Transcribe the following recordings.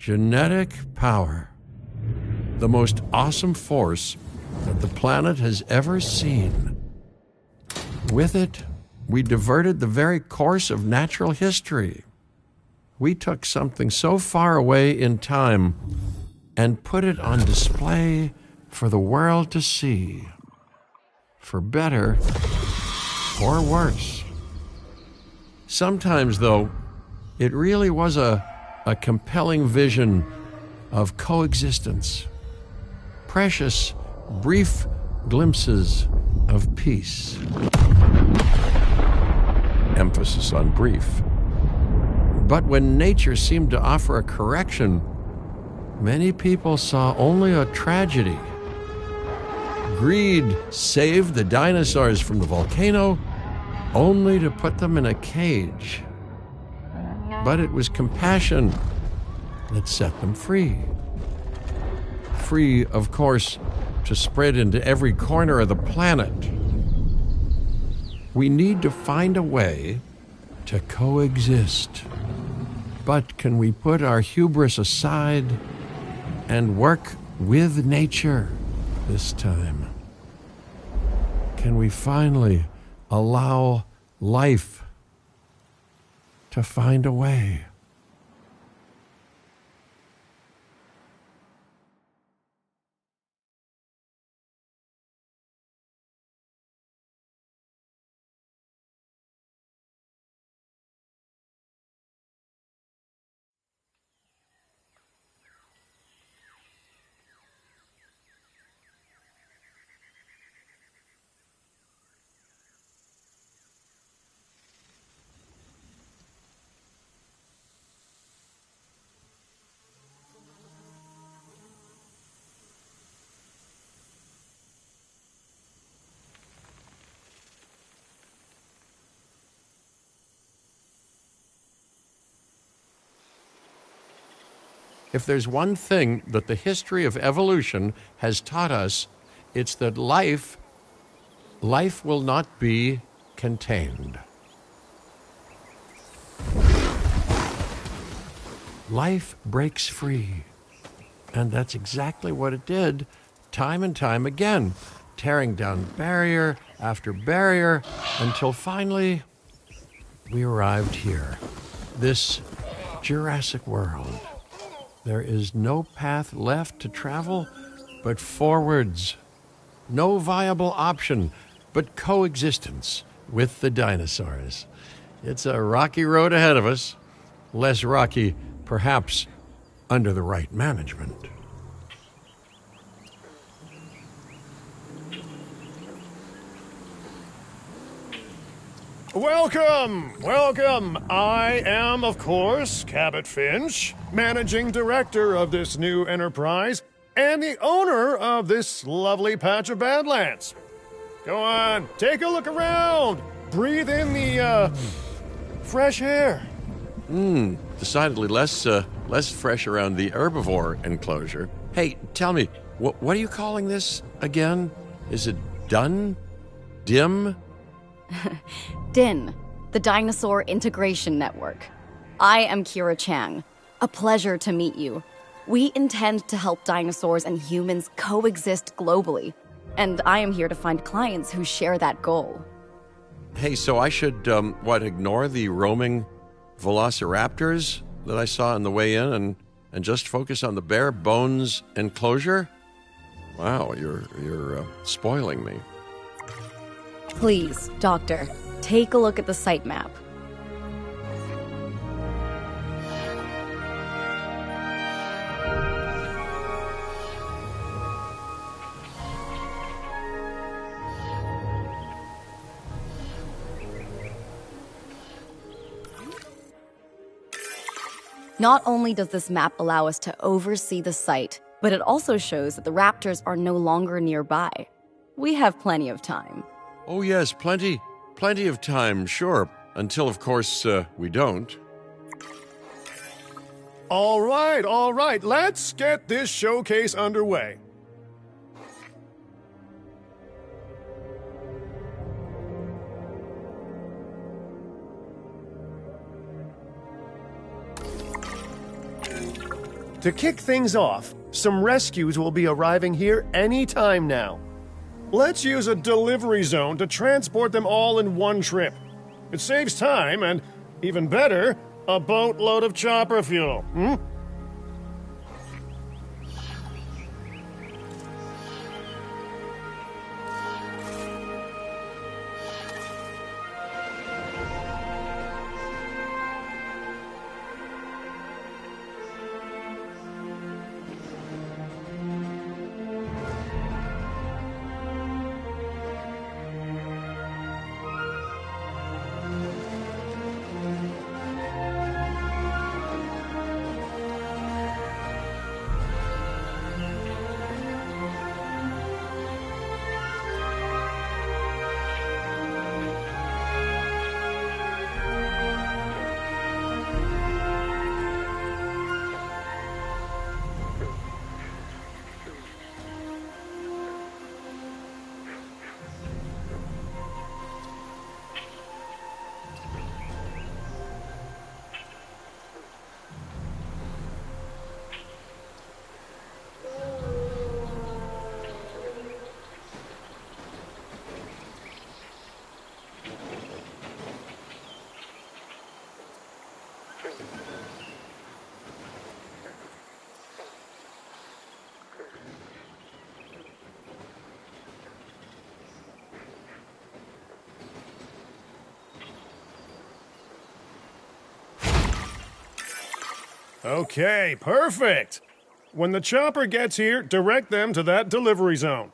Genetic power. The most awesome force that the planet has ever seen. With it, we diverted the very course of natural history. We took something so far away in time and put it on display for the world to see. For better or worse. Sometimes, though, it really was a compelling vision of coexistence. Precious, brief glimpses of peace. Emphasis on brief. But when nature seemed to offer a correction, many people saw only a tragedy. Greed saved the dinosaurs from the volcano, only to put them in a cage. But it was compassion that set them free. Free, of course, to spread into every corner of the planet. We need to find a way to coexist. But can we put our hubris aside and work with nature this time? Can we finally allow life to find a way? If there's one thing that the history of evolution has taught us, it's that life will not be contained. Life breaks free. And that's exactly what it did, time and time again, tearing down barrier after barrier, until finally we arrived here, this Jurassic world. There is no path left to travel but forwards. No viable option but coexistence with the dinosaurs. It's a rocky road ahead of us. Less rocky, perhaps, under the right management. Welcome! Welcome! I am, of course, Cabot Finch, Managing Director of this new enterprise and the owner of this lovely patch of Badlands. Go on, take a look around. Breathe in the, fresh air. Decidedly less fresh around the herbivore enclosure. Hey, tell me, what are you calling this again? Is it done? Dim? DIN, the Dinosaur Integration Network. I am Kira Chang. A pleasure to meet you. We intend to help dinosaurs and humans coexist globally, and I am here to find clients who share that goal. Hey, so I should, ignore the roaming velociraptors that I saw on the way in and just focus on the bare bones enclosure? Wow, you're spoiling me. Please, Doctor, take a look at the site map. Not only does this map allow us to oversee the site, but it also shows that the raptors are no longer nearby. We have plenty of time. Oh yes, plenty of time, sure. Until, of course, we don't. All right, let's get this showcase underway. To kick things off, some rescues will be arriving here any time now. Let's use a delivery zone to transport them all in one trip. It saves time and, even better, a boatload of chopper fuel. Okay, perfect. When the chopper gets here, direct them to that delivery zone.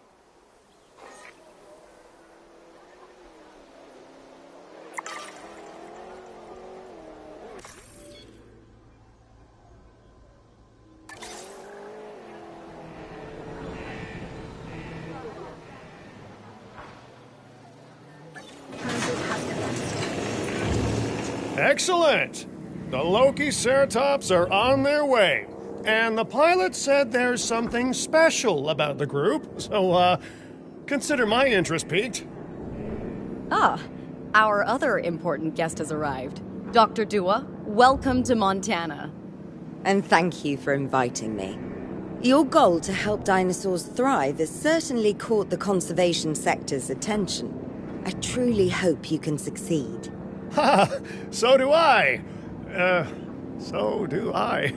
Excellent! The Loki-Ceratops are on their way. And the pilot said there's something special about the group, so, consider my interest piqued. Ah, our other important guest has arrived. Dr. Dua, welcome to Montana. And thank you for inviting me. Your goal to help dinosaurs thrive has certainly caught the conservation sector's attention. I truly hope you can succeed. Ha! So do I! So do I.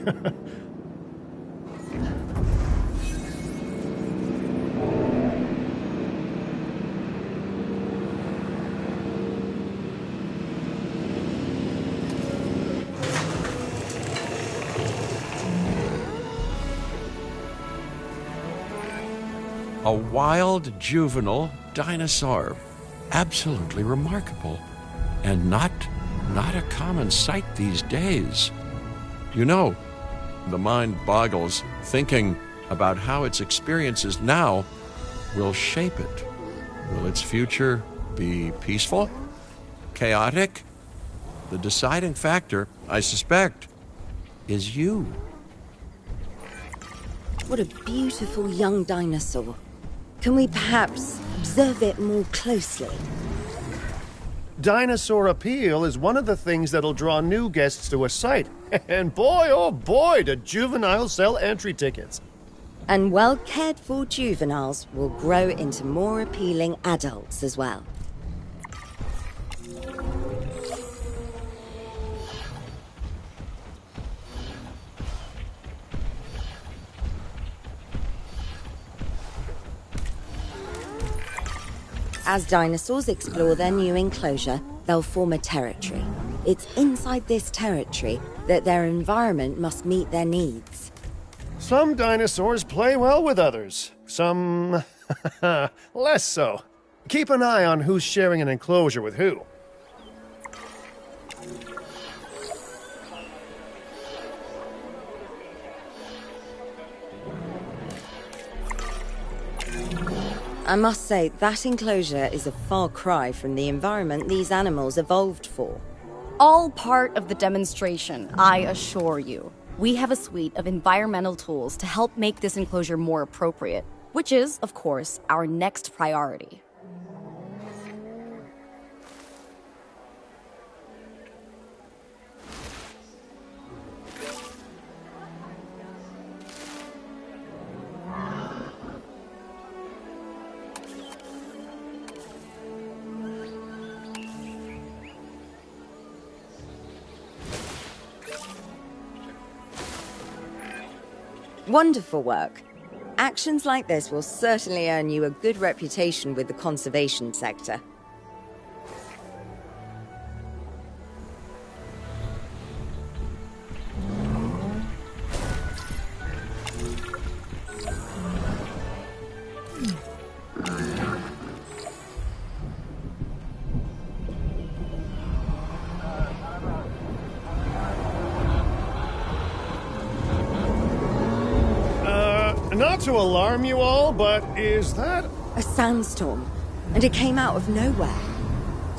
A wild juvenile dinosaur. Absolutely remarkable. And not a common sight these days. You know, the mind boggles thinking about how its experiences now will shape it. Will its future be peaceful? Chaotic? The deciding factor, I suspect, is you. What a beautiful young dinosaur. Can we perhaps observe it more closely? Dinosaur appeal is one of the things that'll draw new guests to a site. And boy, oh boy, do juveniles sell entry tickets. And well-cared-for juveniles will grow into more appealing adults as well. As dinosaurs explore their new enclosure, they'll form a territory. It's inside this territory that their environment must meet their needs. Some dinosaurs play well with others. Some less so. Keep an eye on who's sharing an enclosure with who. I must say, that enclosure is a far cry from the environment these animals evolved for. All part of the demonstration, I assure you. We have a suite of environmental tools to help make this enclosure more appropriate, which is, of course, our next priority. Wonderful work. Actions like this will certainly earn you a good reputation with the conservation sector. Not to alarm you all, but is that A sandstorm, and it came out of nowhere.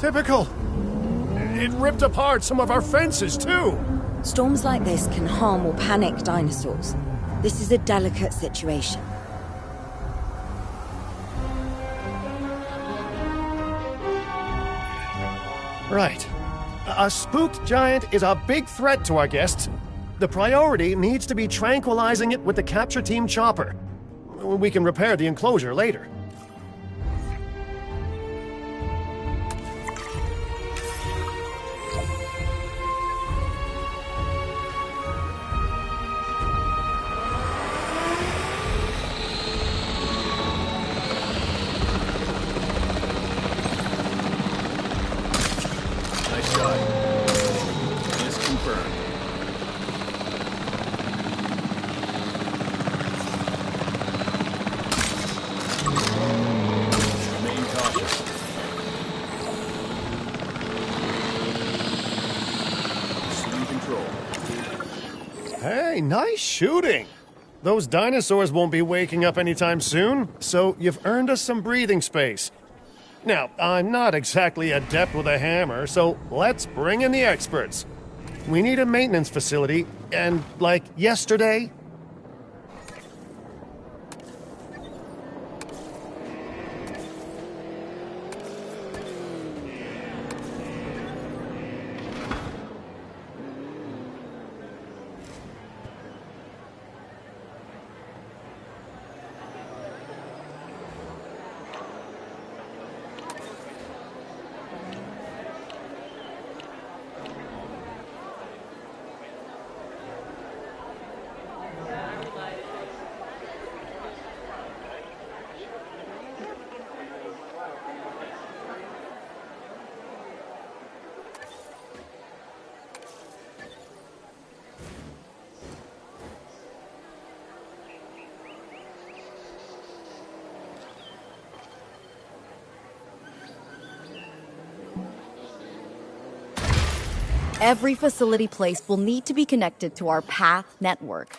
typical? It ripped apart some of our fences, too. Storms like this can harm or panic dinosaurs. This is a delicate situation. Right. A spooked giant is a big threat to our guests. The priority needs to be tranquilizing it with the capture team chopper. We can repair the enclosure later. Nice shot. Miss confirmed. Remain cautious. Assuming control. Hey, nice shooting. Those dinosaurs won't be waking up anytime soon, so you've earned us some breathing space. Now, I'm not exactly adept with a hammer, so let's bring in the experts. We need a maintenance facility, and like yesterday. Every facility place will need to be connected to our path network.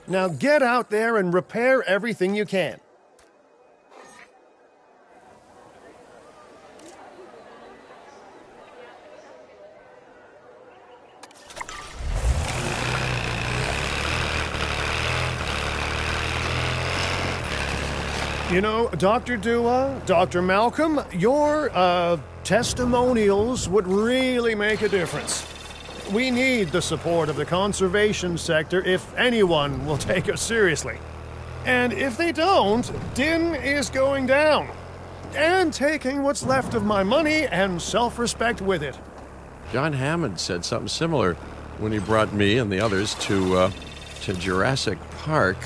Now get out there and repair everything you can. You know, Dr. Dua, Dr. Malcolm, your, testimonials would really make a difference. We need the support of the conservation sector if anyone will take us seriously. And if they don't, Din is going down. And taking what's left of my money and self-respect with it. John Hammond said something similar when he brought me and the others to Jurassic Park.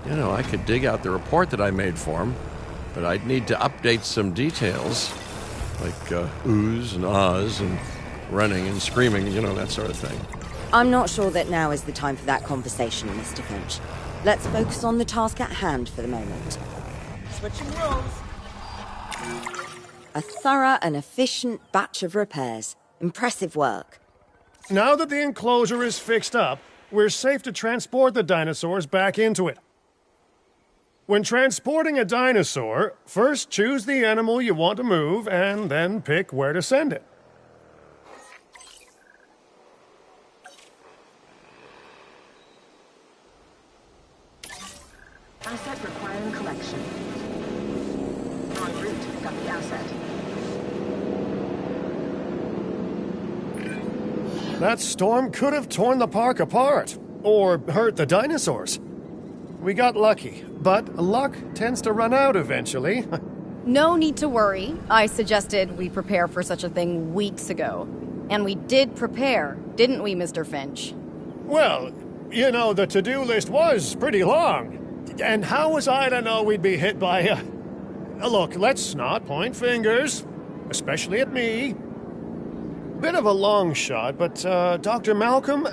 You know, I could dig out the report that I made for him, but I'd need to update some details, like oohs and ahs and running and screaming, you know, that sort of thing. I'm not sure that now is the time for that conversation, Mr. Finch. Let's focus on the task at hand for the moment. Switching roles. A thorough and efficient batch of repairs. Impressive work. Now that the enclosure is fixed up, we're safe to transport the dinosaurs back into it. When transporting a dinosaur, first choose the animal you want to move and then pick where to send it. Asset requiring collection. En route, got the asset. That storm could have torn the park apart, or hurt the dinosaurs. We got lucky, but luck tends to run out eventually. No need to worry. I suggested we prepare for such a thing weeks ago. And we did prepare, didn't we, Mr. Finch? Well, you know, the to-do list was pretty long. And how was I to know we'd be hit by a... Look, let's not point fingers, especially at me. Bit of a long shot, but, Dr. Malcolm,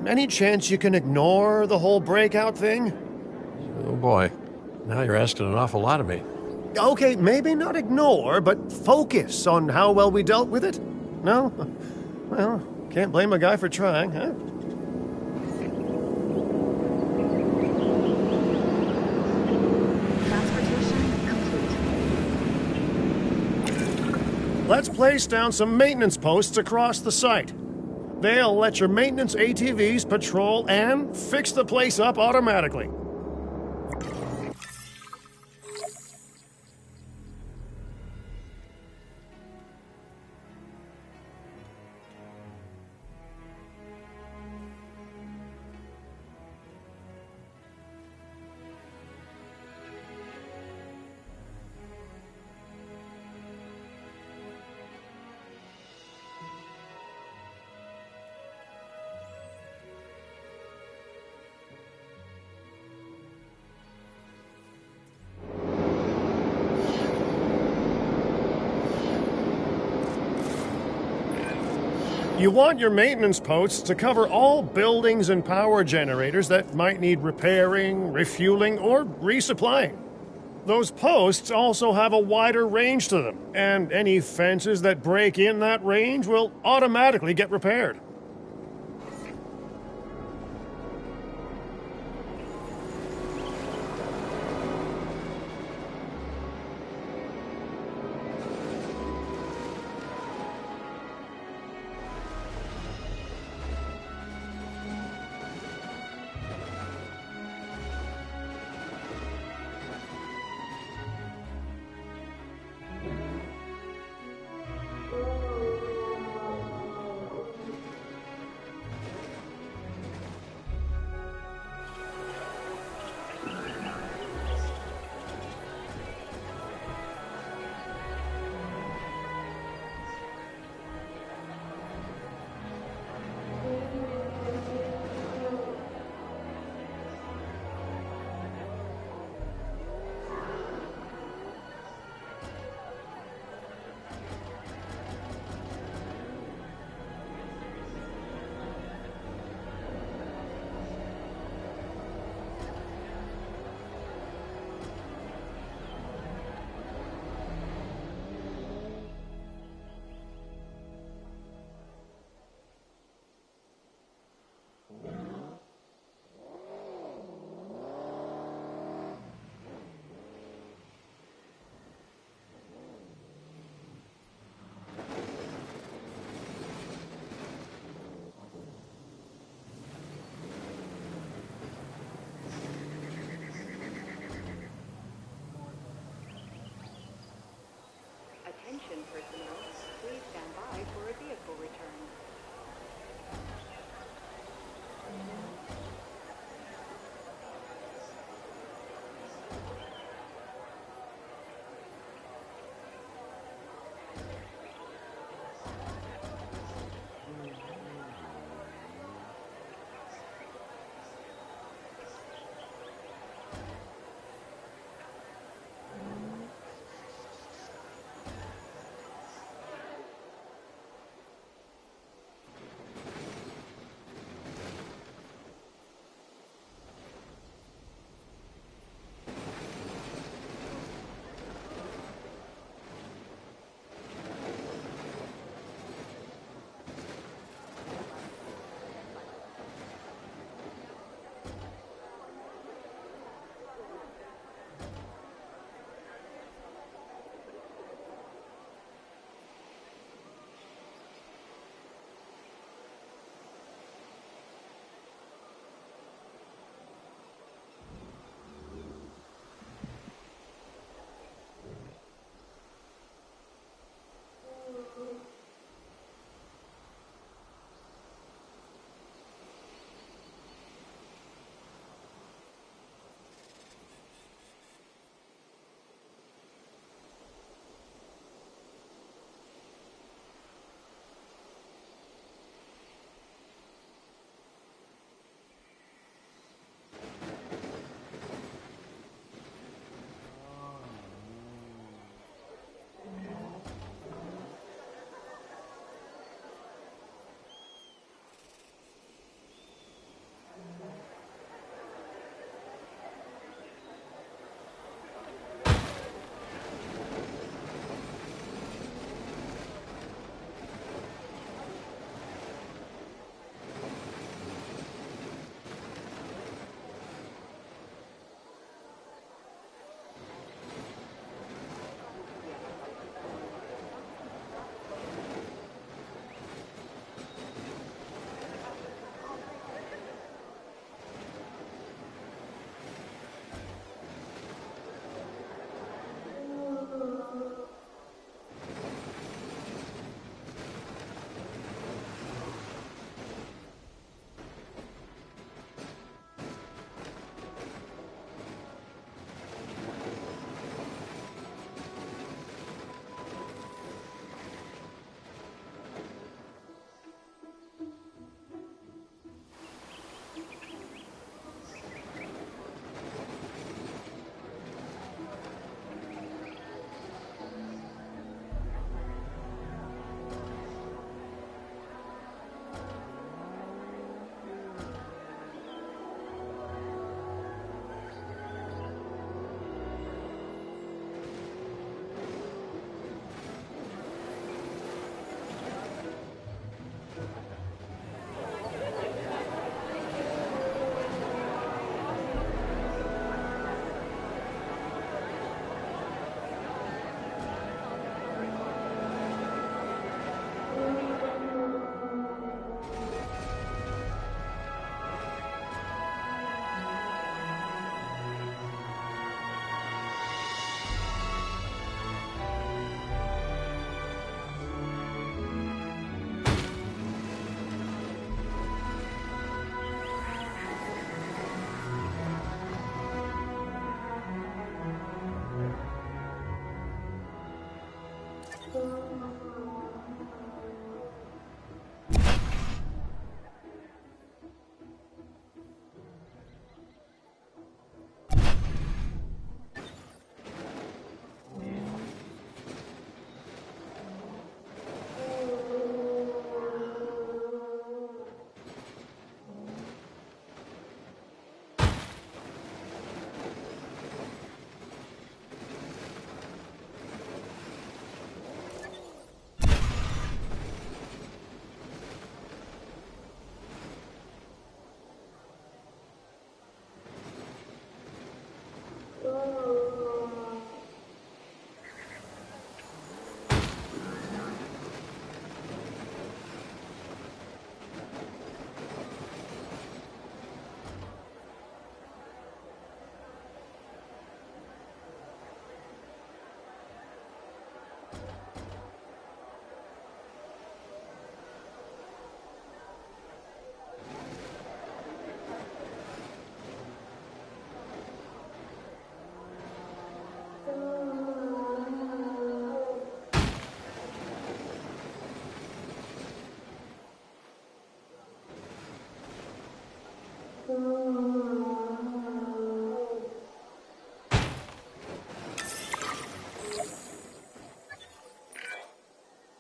any chance you can ignore the whole breakout thing? Oh boy, now you're asking an awful lot of me. Okay, maybe not ignore, but focus on how well we dealt with it? No? Well, can't blame a guy for trying, huh? Let's place down some maintenance posts across the site. They'll let your maintenance ATVs patrol and fix the place up automatically. You want your maintenance posts to cover all buildings and power generators that might need repairing, refueling, or resupplying. Those posts also have a wider range to them, and any fences that break in that range will automatically get repaired.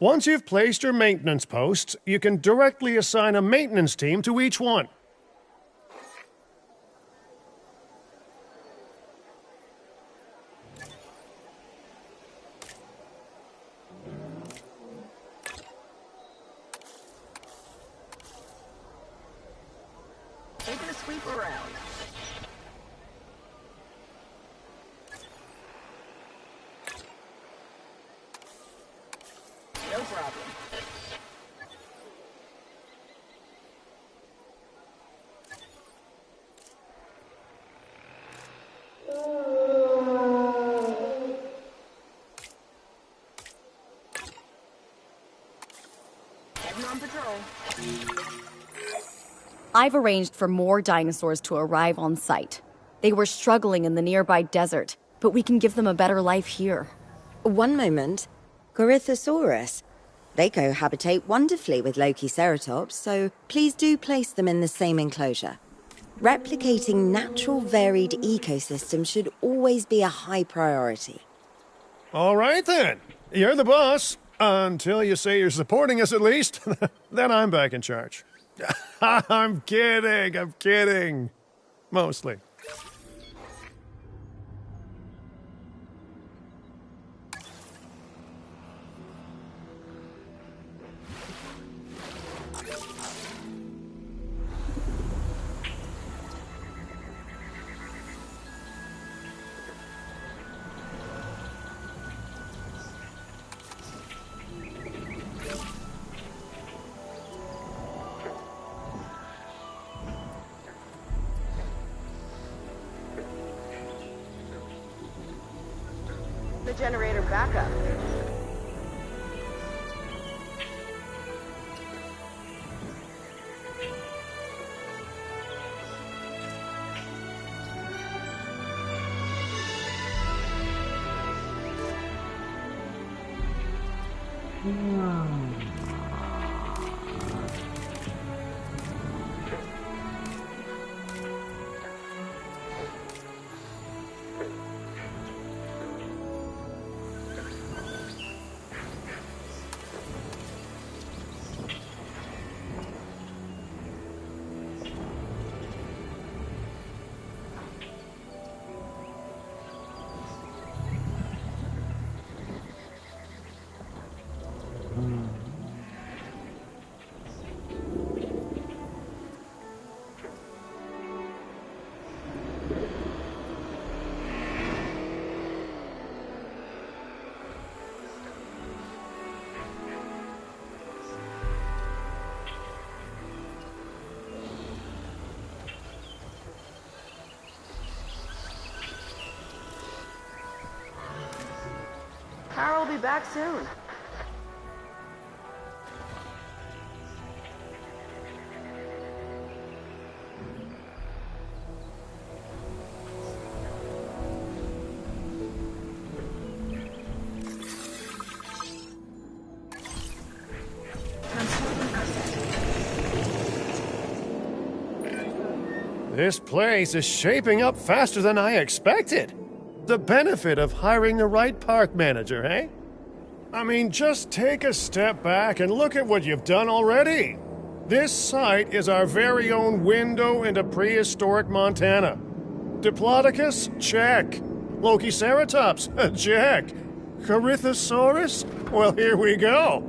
Once you've placed your maintenance posts, you can directly assign a maintenance team to each one. Taking a sweep around. No problem. Heading on patrol. I've arranged for more dinosaurs to arrive on site. They were struggling in the nearby desert, but we can give them a better life here. One moment. Corythosaurus. They cohabitate wonderfully with Lokiceratops, so please do place them in the same enclosure. Replicating natural varied ecosystems should always be a high priority. All right then. You're the boss. Until you say you're supporting us at least. Then I'm back in charge. I'm kidding. Mostly. The generator backup. Power will be back soon. This place is shaping up faster than I expected. The benefit of hiring the right park manager, eh? I mean, just take a step back and look at what you've done already. This site is our very own window into prehistoric Montana. Diplodocus? Check. Lokiceratops? Check. Corythosaurus? Well, here we go.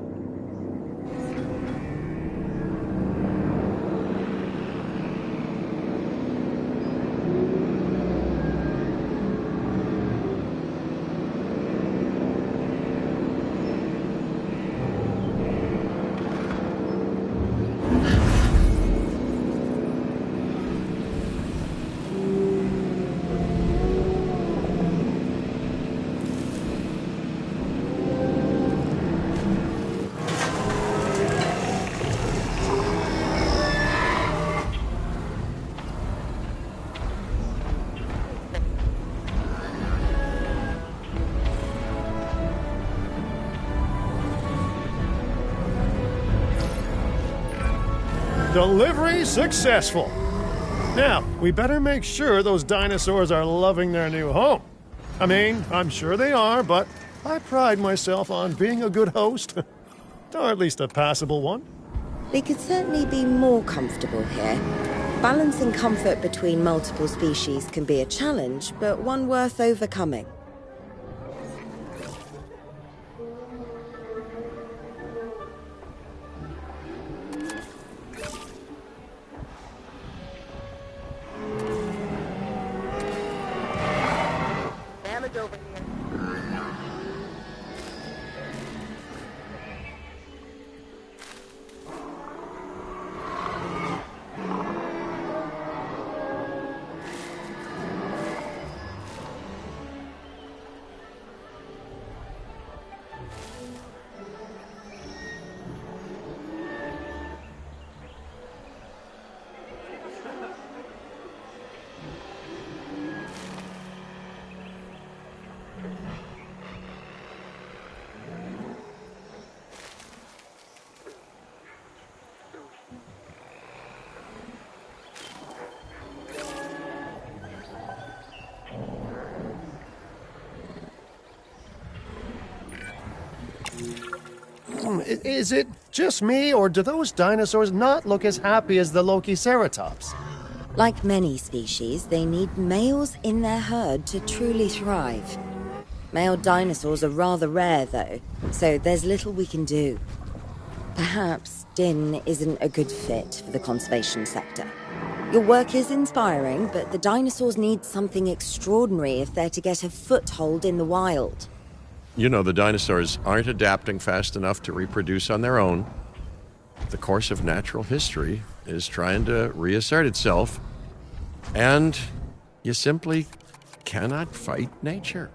Delivery successful. Now, we better make sure those dinosaurs are loving their new home. I mean, I'm sure they are, but I pride myself on being a good host. Or at least a passable one. They could certainly be more comfortable here. Balancing comfort between multiple species can be a challenge, but one worth overcoming. Damage over here. Is it just me, or do those dinosaurs not look as happy as the Lokiceratops? Like many species, they need males in their herd to truly thrive. Male dinosaurs are rather rare, though, so there's little we can do. Perhaps Din isn't a good fit for the conservation sector. Your work is inspiring, but the dinosaurs need something extraordinary if they're to get a foothold in the wild. You know, the dinosaurs aren't adapting fast enough to reproduce on their own. The course of natural history is trying to reassert itself, and you simply cannot fight nature.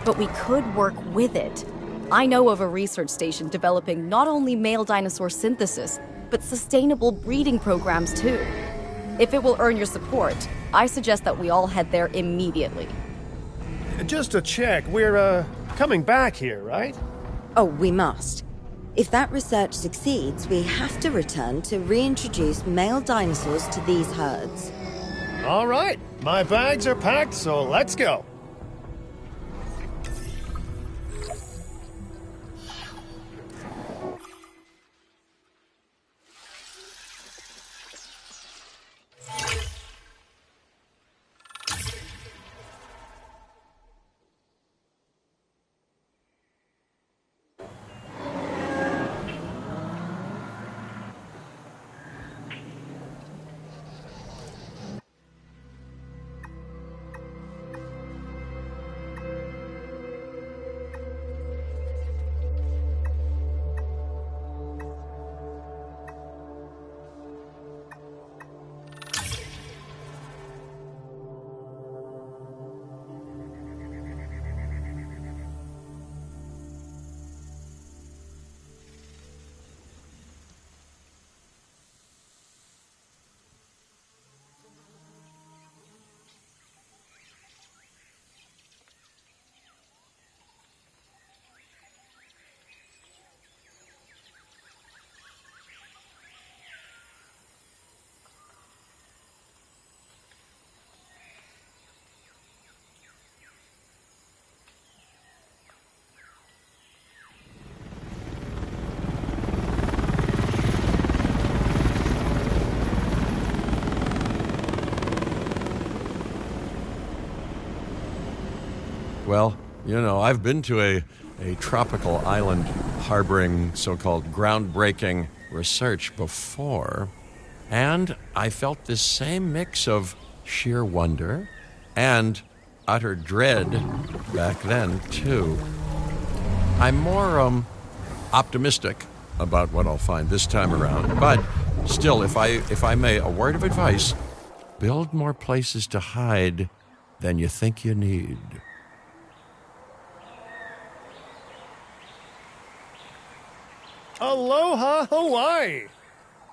But we could work with it. I know of a research station developing not only male dinosaur synthesis, but sustainable breeding programs too. If it will earn your support, I suggest that we all head there immediately. Just to check, we're, coming back here, right? Oh, we must. If that research succeeds, we have to return to reintroduce male dinosaurs to these herds. All right, my bags are packed, so let's go. Well, you know, I've been to a tropical island harboring so-called groundbreaking research before, and I felt this same mix of sheer wonder and utter dread back then, too. I'm more optimistic about what I'll find this time around, but still, if I may, a word of advice: build more places to hide than you think you need. Aloha, Hawaii!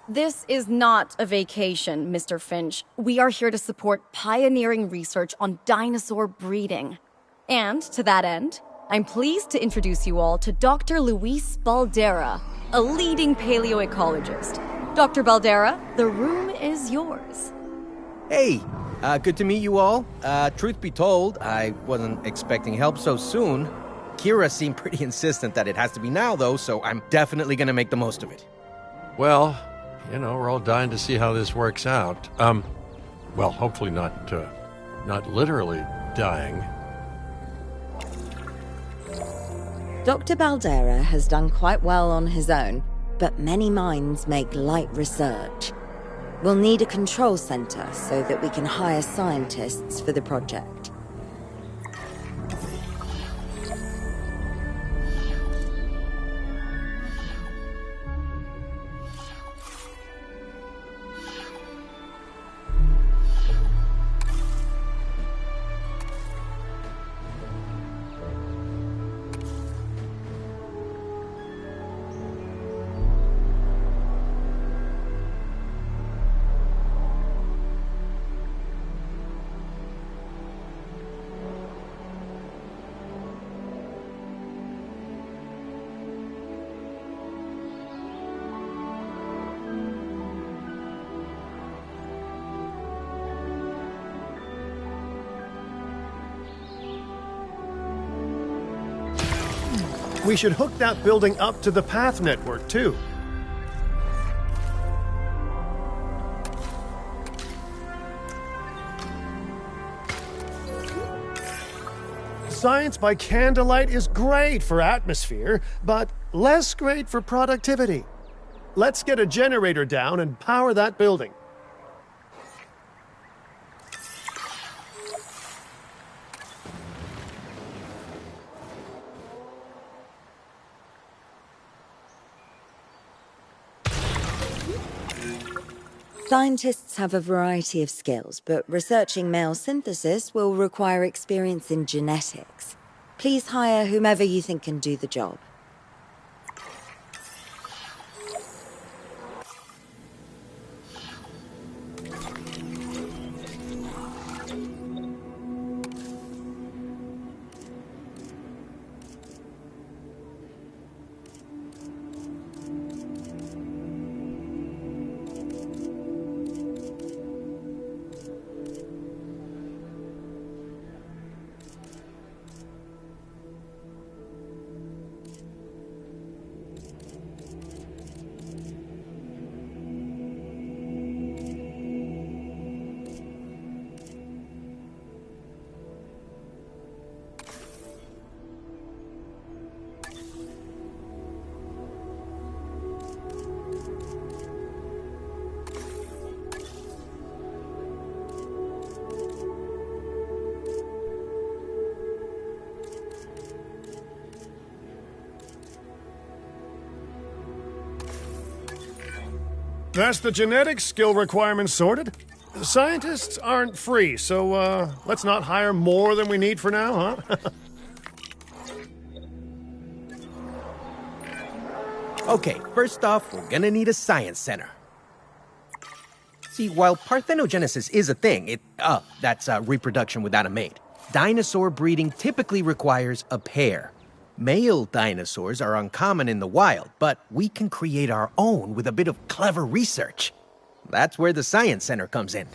This is not a vacation, Mr. Finch. We are here to support pioneering research on dinosaur breeding. And to that end, I'm pleased to introduce you all to Dr. Luis Baldera, a leading paleoecologist. Dr. Baldera, the room is yours. Hey, good to meet you all. Truth be told, I wasn't expecting help so soon. Kira seemed pretty insistent that it has to be now, though, so I'm definitely gonna make the most of it. Well, we're all dying to see how this works out. Well, hopefully not literally dying. Dr. Baldera has done quite well on his own, but many minds make light research. We'll need a control center so that we can hire scientists for the project. We should hook that building up to the path network, too. Science by candlelight is great for atmosphere, but less great for productivity. Let's get a generator down and power that building. Scientists have a variety of skills, but researching male synthesis will require experience in genetics. Please hire whomever you think can do the job. That's the genetic skill requirements sorted. Scientists aren't free, so let's not hire more than we need for now, huh? Okay, first off, we're gonna need a science center. See, while parthenogenesis is a thing, that's reproduction without a mate, dinosaur breeding typically requires a pair. Male dinosaurs are uncommon in the wild, but we can create our own with a bit of clever research. That's where the Science Center comes in.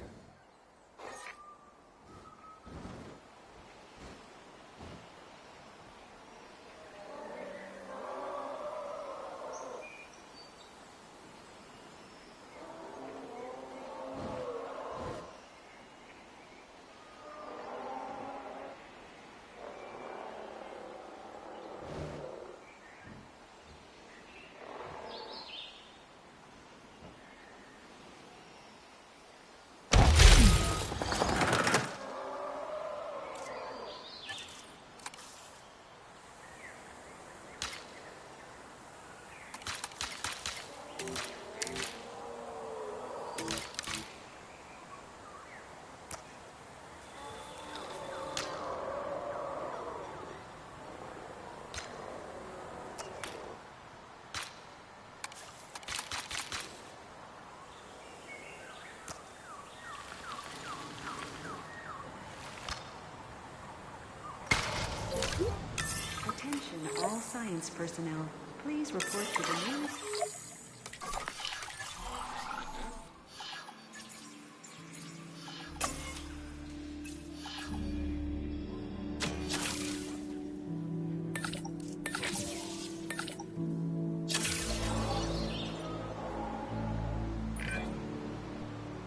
Attention all science personnel. Please report to the news.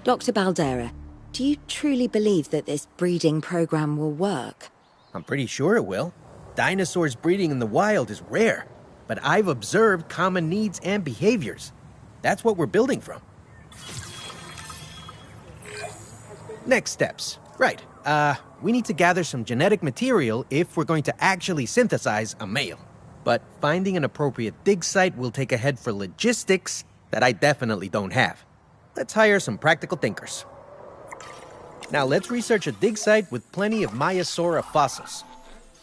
Dr. Baldera, do you truly believe that this breeding program will work? I'm pretty sure it will. Dinosaurs breeding in the wild is rare, but I've observed common needs and behaviors. That's what we're building from. Next steps. Right. We need to gather some genetic material if we're going to actually synthesize a male. But finding an appropriate dig site will take a head for logistics that I definitely don't have. Let's hire some practical thinkers. Now let's research a dig site with plenty of Maiasaura fossils.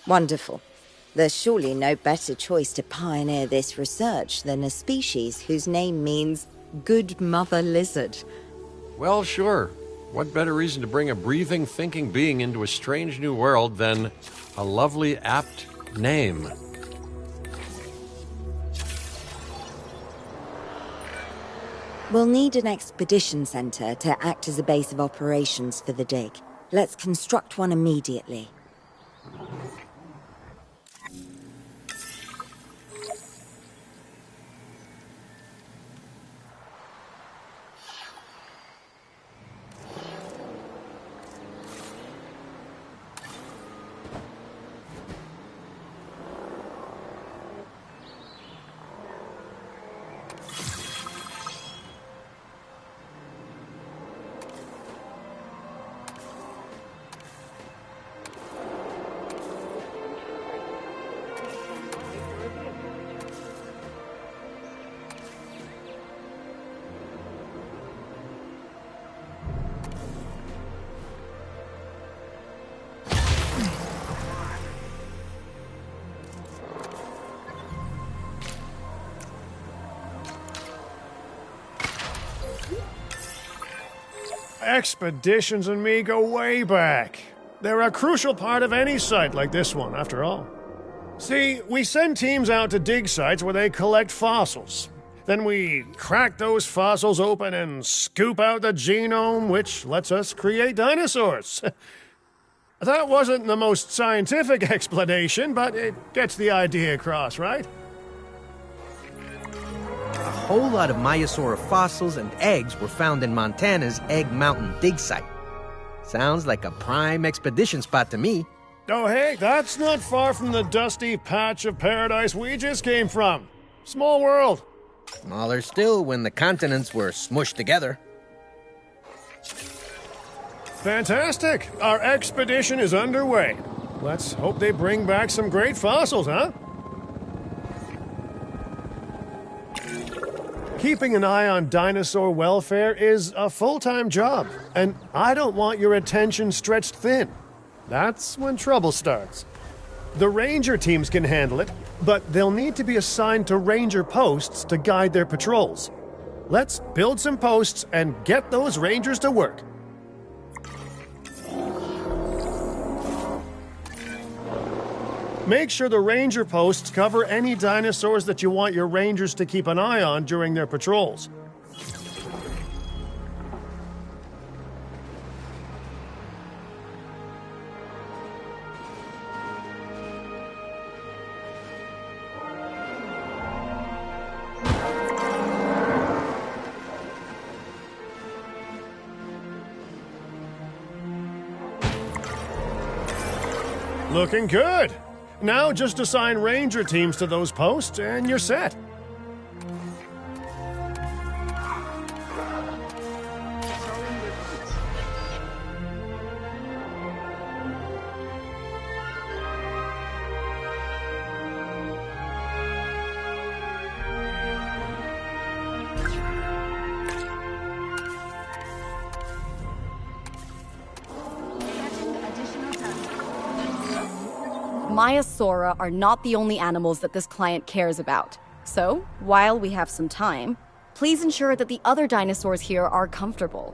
Wonderful. There's surely no better choice to pioneer this research than a species whose name means good mother lizard. Well, sure. What better reason to bring a breathing, thinking being into a strange new world than a lovely, apt name? We'll need an expedition center to act as a base of operations for the dig. Let's construct one immediately. Expeditions and me go way back. They're a crucial part of any site like this one, after all. See, we send teams out to dig sites where they collect fossils. Then we crack those fossils open and scoop out the genome, which lets us create dinosaurs. That wasn't the most scientific explanation, but it gets the idea across, right? A whole lot of Maiasaura fossils and eggs were found in Montana's Egg Mountain dig site. Sounds like a prime expedition spot to me. Oh hey, that's not far from the dusty patch of paradise we just came from. Small world. Smaller still when the continents were smushed together. Fantastic! Our expedition is underway. Let's hope they bring back some great fossils, huh? Keeping an eye on dinosaur welfare is a full-time job, and I don't want your attention stretched thin. That's when trouble starts. The ranger teams can handle it, but they'll need to be assigned to ranger posts to guide their patrols. Let's build some posts and get those rangers to work. Make sure the ranger posts cover any dinosaurs that you want your rangers to keep an eye on during their patrols. Looking good. Now just assign ranger teams to those posts and you're set. Maiasaura are not the only animals that this client cares about. So, while we have some time, please ensure that the other dinosaurs here are comfortable.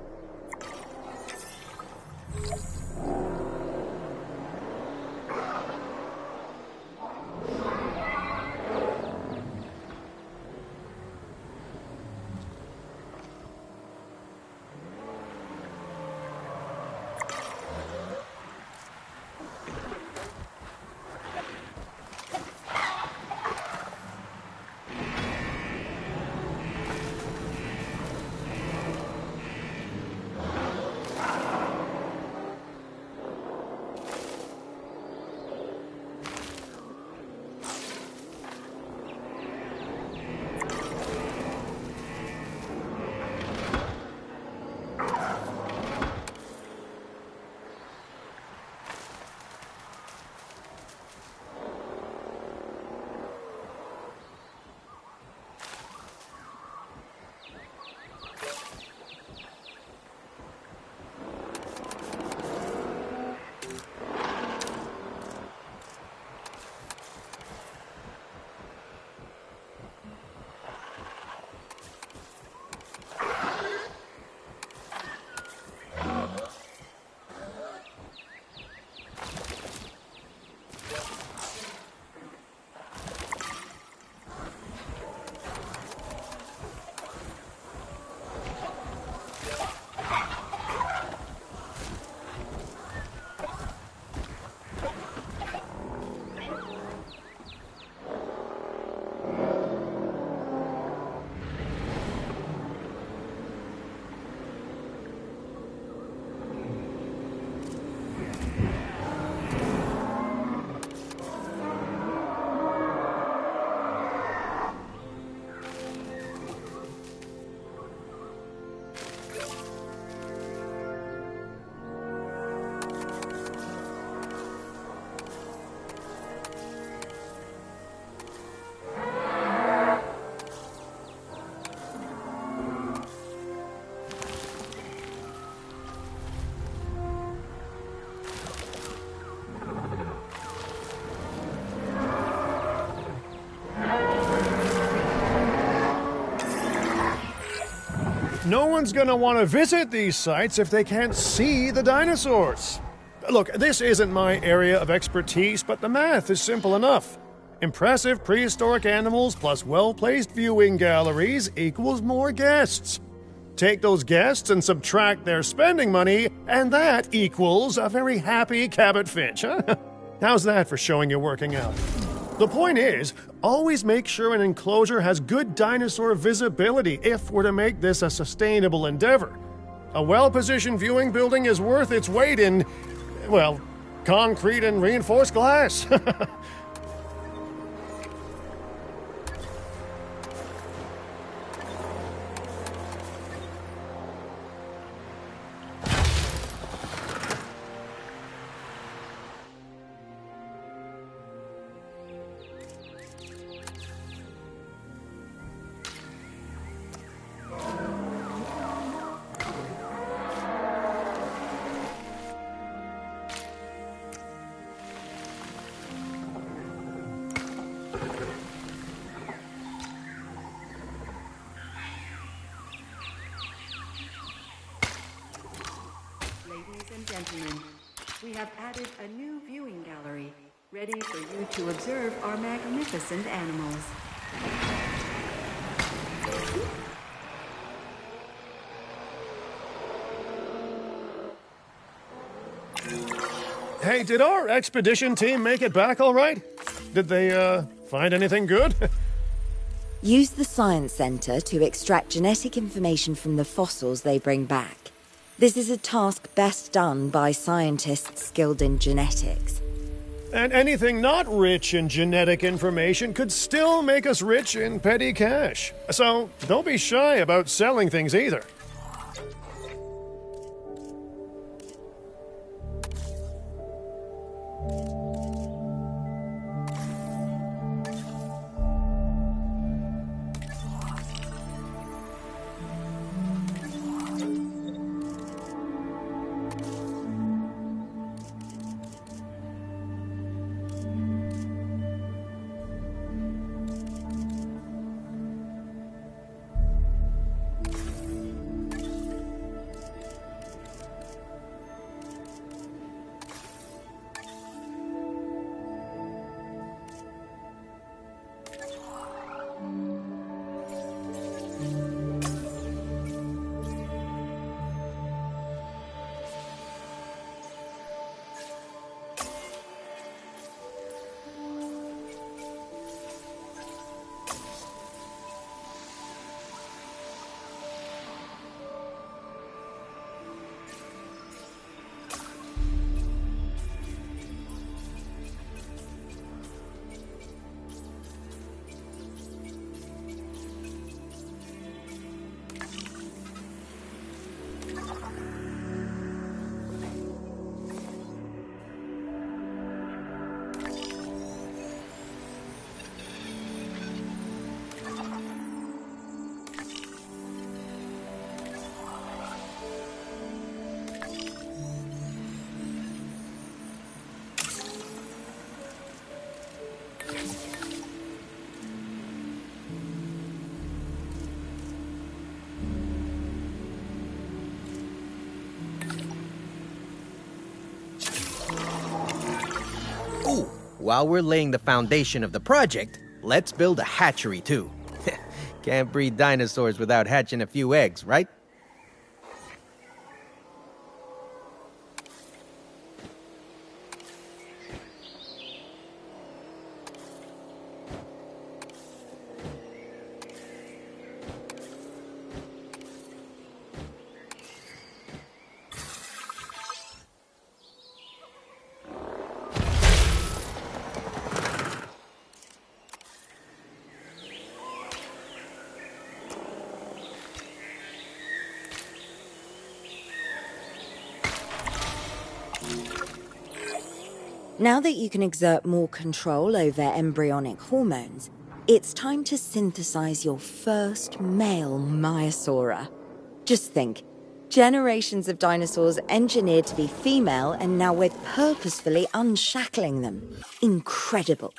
no one's gonna want to visit these sites if they can't see the dinosaurs. Look, this isn't my area of expertise, but the math is simple enough. Impressive prehistoric animals plus well-placed viewing galleries equals more guests. Take those guests and subtract their spending money, and that equals a very happy Cabot Finch, huh? How's that for showing you're working out? The point is, always make sure an enclosure has good dinosaur visibility if we're to make this a sustainable endeavor. A well-positioned viewing building is worth its weight in, well, concrete and reinforced glass. Ladies and gentlemen, we have added a new viewing gallery, ready for you to observe our magnificent animals. Hey, did our expedition team make it back all right? Did they, find anything good? Use the Science Center to extract genetic information from the fossils they bring back. This is a task best done by scientists skilled in genetics. And anything not rich in genetic information could still make us rich in petty cash. So don't be shy about selling things either. Ooh, while we're laying the foundation of the project, let's build a hatchery too. Can't breed dinosaurs without hatching a few eggs, right? Now that you can exert more control over embryonic hormones, it's time to synthesize your first male Maiasaura. Just think, generations of dinosaurs engineered to be female, and now we're purposefully unshackling them. Incredible.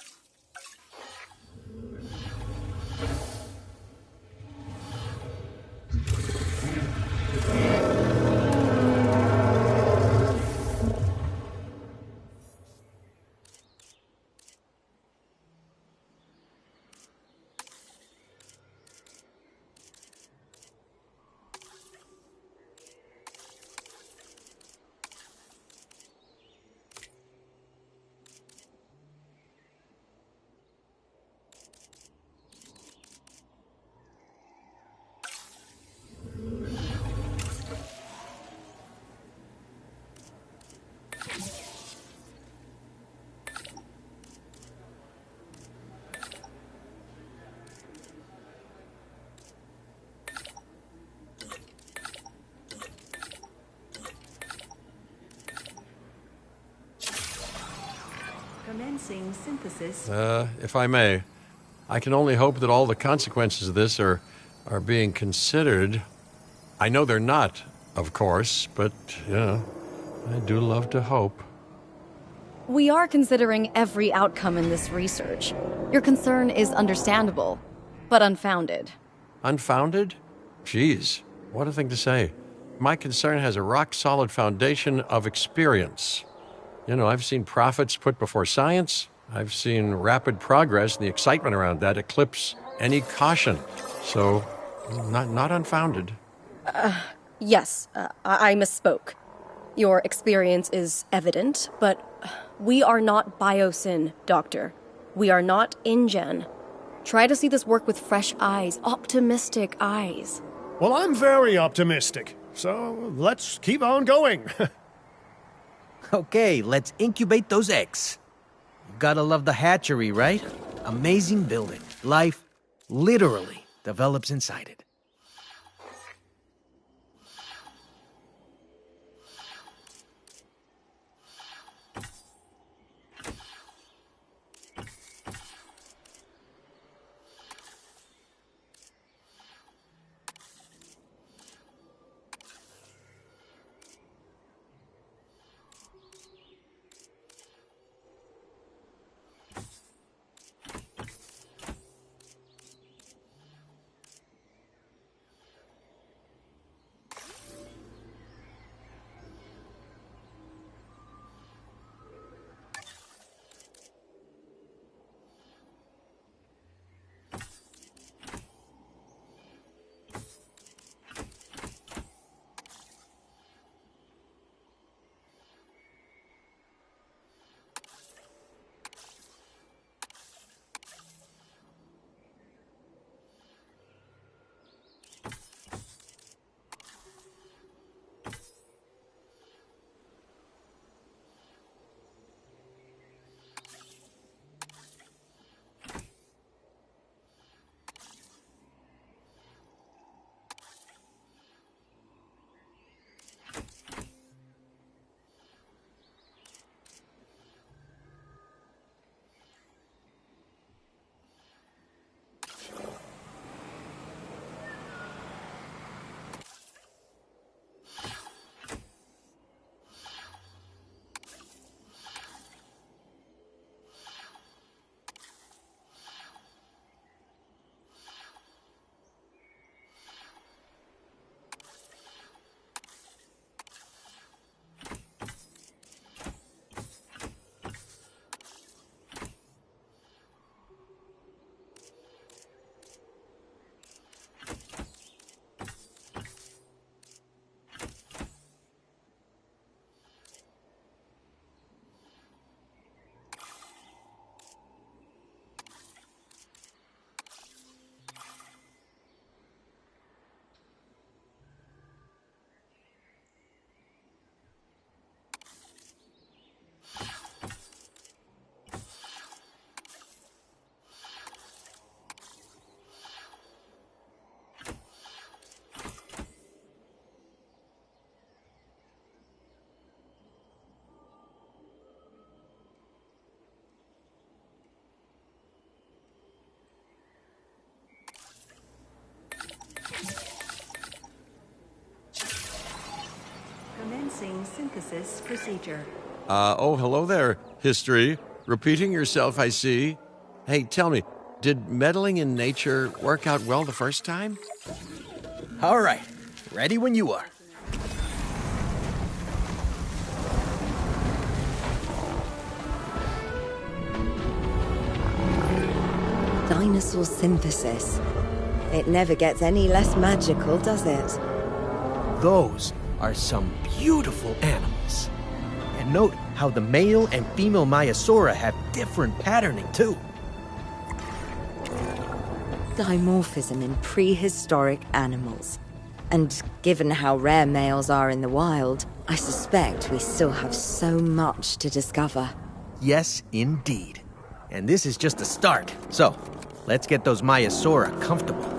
Commencing synthesis. If I may, I can only hope that all the consequences of this are being considered. I know they're not, of course, but, I do love to hope. We are considering every outcome in this research. Your concern is understandable, but unfounded. Unfounded? Geez, what a thing to say. My concern has a rock-solid foundation of experience. I've seen profits put before science. I've seen rapid progress, and the excitement around that eclipse any caution. So, not unfounded. Yes, I misspoke. Your experience is evident, but we are not Biosyn, Doctor. We are not InGen. Try to see this work with fresh eyes, optimistic eyes. Well, I'm very optimistic, so let's keep on going. Okay, let's incubate those eggs. You gotta love the hatchery, right? Amazing building. Life literally develops inside it. Commencing synthesis procedure. Hello there, history. Repeating yourself, I see. Hey, tell me, did meddling in nature work out well the first time? All right, ready when you are. dinosaur synthesis. It never gets any less magical, does it? Those are some beautiful animals. And note how the male and female Maiasaura have different patterning, too. Dimorphism in prehistoric animals. And given how rare males are in the wild, I suspect we still have so much to discover. Yes, indeed. And this is just the start. So, let's get those Maiasaura comfortable.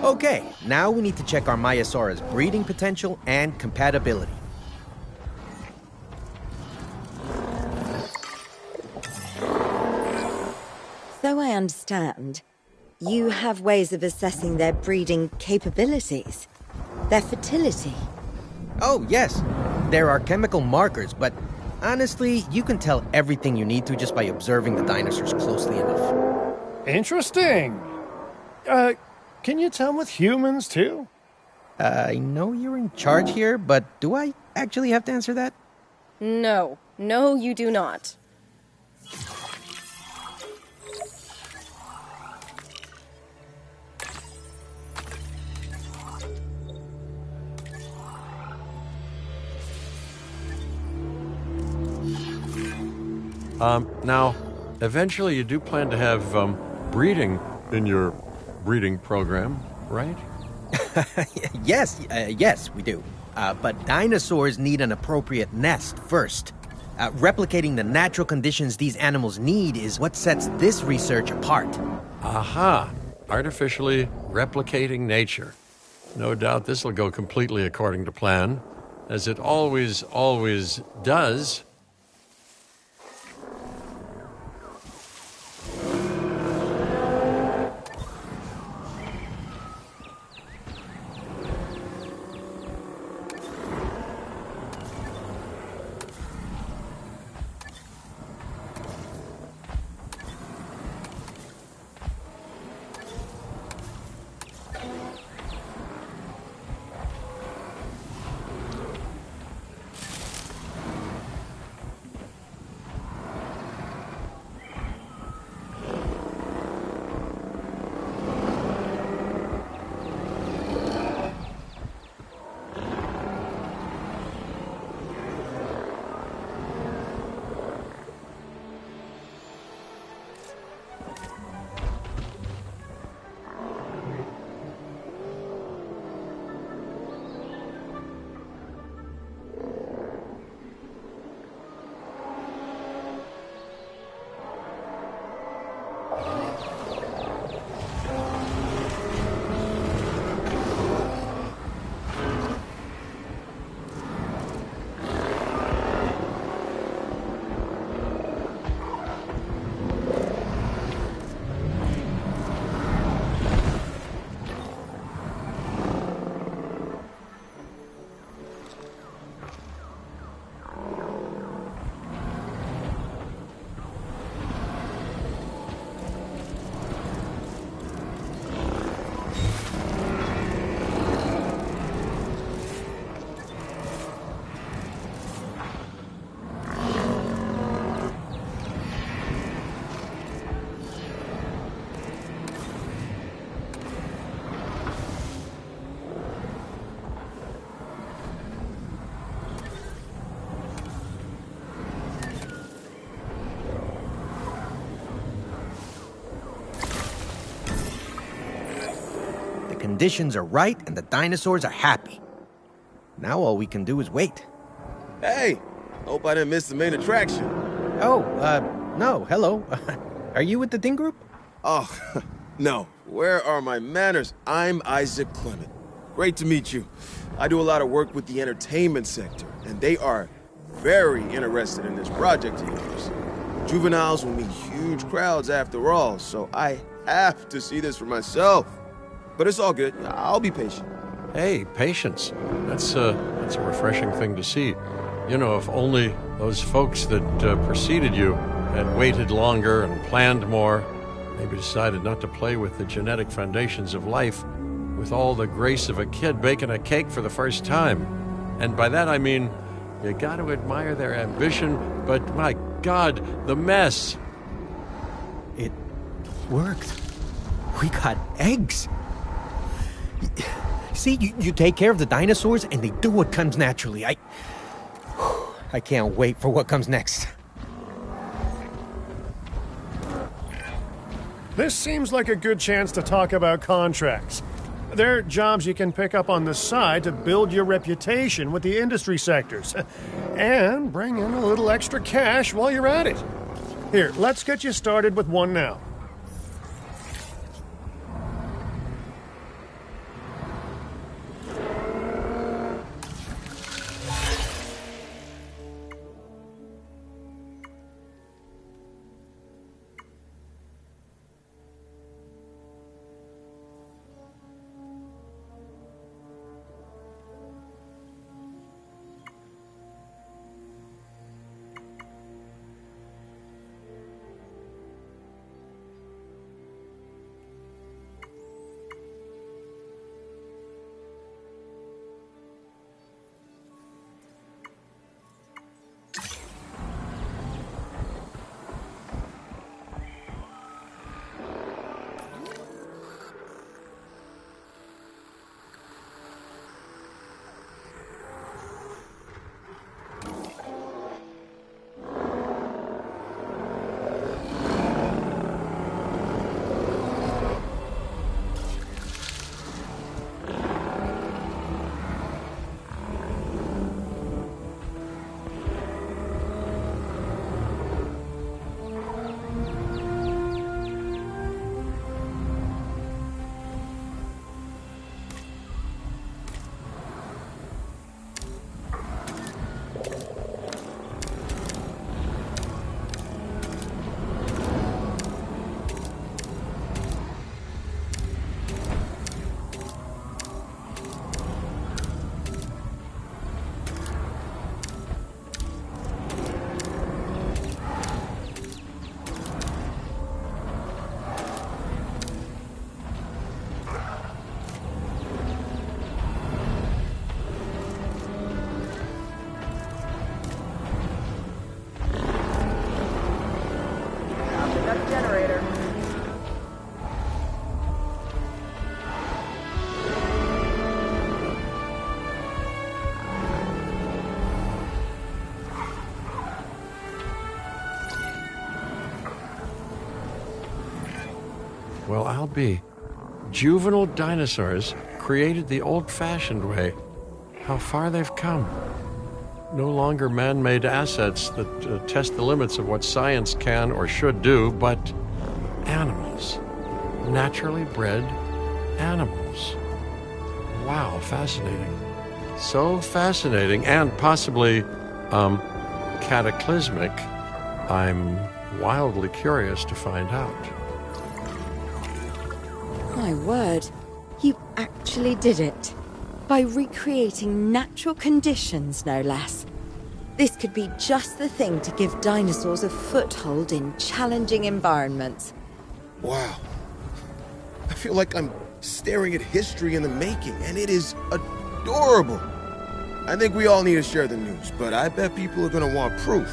Okay, now we need to check our Maiasaura's breeding potential and compatibility. So I understand, you have ways of assessing their breeding capabilities, their fertility. Oh, yes. There are chemical markers, but honestly, you can tell everything you need to just by observing the dinosaurs closely enough. Interesting. Can you tell with humans, too? I know you're in charge here, but do I actually have to answer that? No. No, you do not. Now, eventually you do plan to have breeding in your breeding program, right? Yes, we do. But dinosaurs need an appropriate nest first. Replicating the natural conditions these animals need is what sets this research apart. Aha! Artificially replicating nature. No doubt this will go completely according to plan, as it always does. Conditions are right and the dinosaurs are happy. Now all we can do is wait. Hey, hope I didn't miss the main attraction. Oh, no, hello. Are you with the Ding Group? Oh, no. Where are my manners? I'm Isaac Clement. Great to meet you. I do a lot of work with the entertainment sector, and they are very interested in this project of yours. Juveniles will meet huge crowds after all, so I have to see this for myself. But it's all good. I'll be patient. Hey, patience. That's a refreshing thing to see. You know, if only Those folks that preceded you had waited longer and planned more, maybe decided not to play with the genetic foundations of life with all the grace of a kid baking a cake for the first time. And by that I mean, you got to admire their ambition, but my God, the mess. It worked. We got eggs. See, you take care of the dinosaurs and they do what comes naturally. I can't wait for what comes next. This seems like a good chance to talk about contracts. They're jobs you can pick up on the side to build your reputation with the industry sectors. And bring in a little extra cash while you're at it. Here, let's get you started with one now. Well, I'll be. Juvenile dinosaurs created the old-fashioned way. How far they've come. No longer man-made assets that test the limits of what science can or should do, but animals. Naturally bred animals. Wow, fascinating. So fascinating and possibly, cataclysmic. I'm wildly curious to find out. My word, you actually did it. By recreating natural conditions, no less. This could be just the thing to give dinosaurs a foothold in challenging environments. Wow. I feel like I'm staring at history in the making, and it is adorable. I think we all need to share the news, but I bet people are gonna want proof.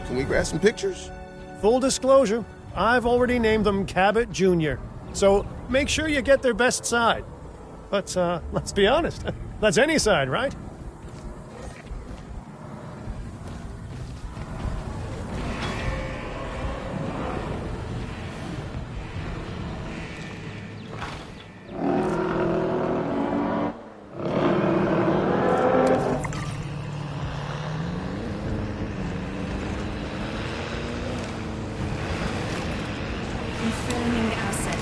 Can we grab some pictures? Full disclosure, I've already named them Cabot Jr., so make sure you get their best side. But, let's be honest, that's any side, right? Confirming asset.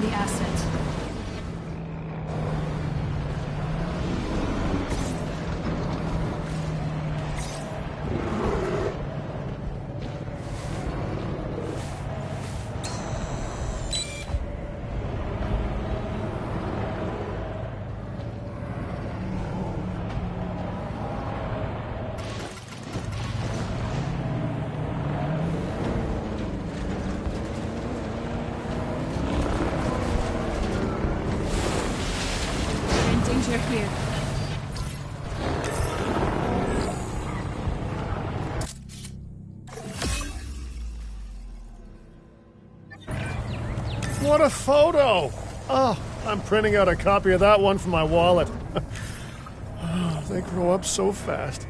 the asset. We're in danger here. What a photo! Oh, I'm printing out a copy of that one for my wallet. Oh, they grow up so fast.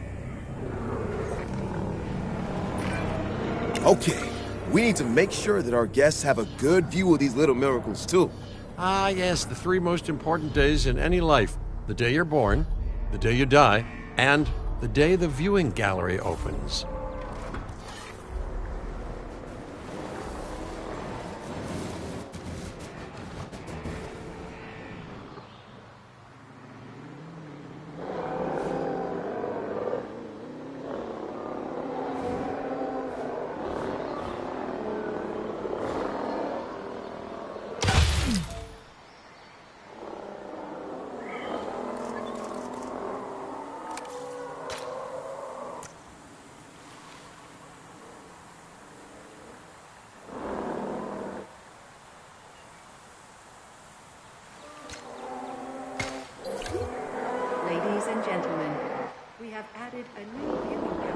Okay, we need to make sure that our guests have a good view of these little miracles, too. Ah, yes, the three most important days in any life: the day you're born, the day you die, and the day the viewing gallery opens. Ladies and gentlemen, we have added a new viewing gallery.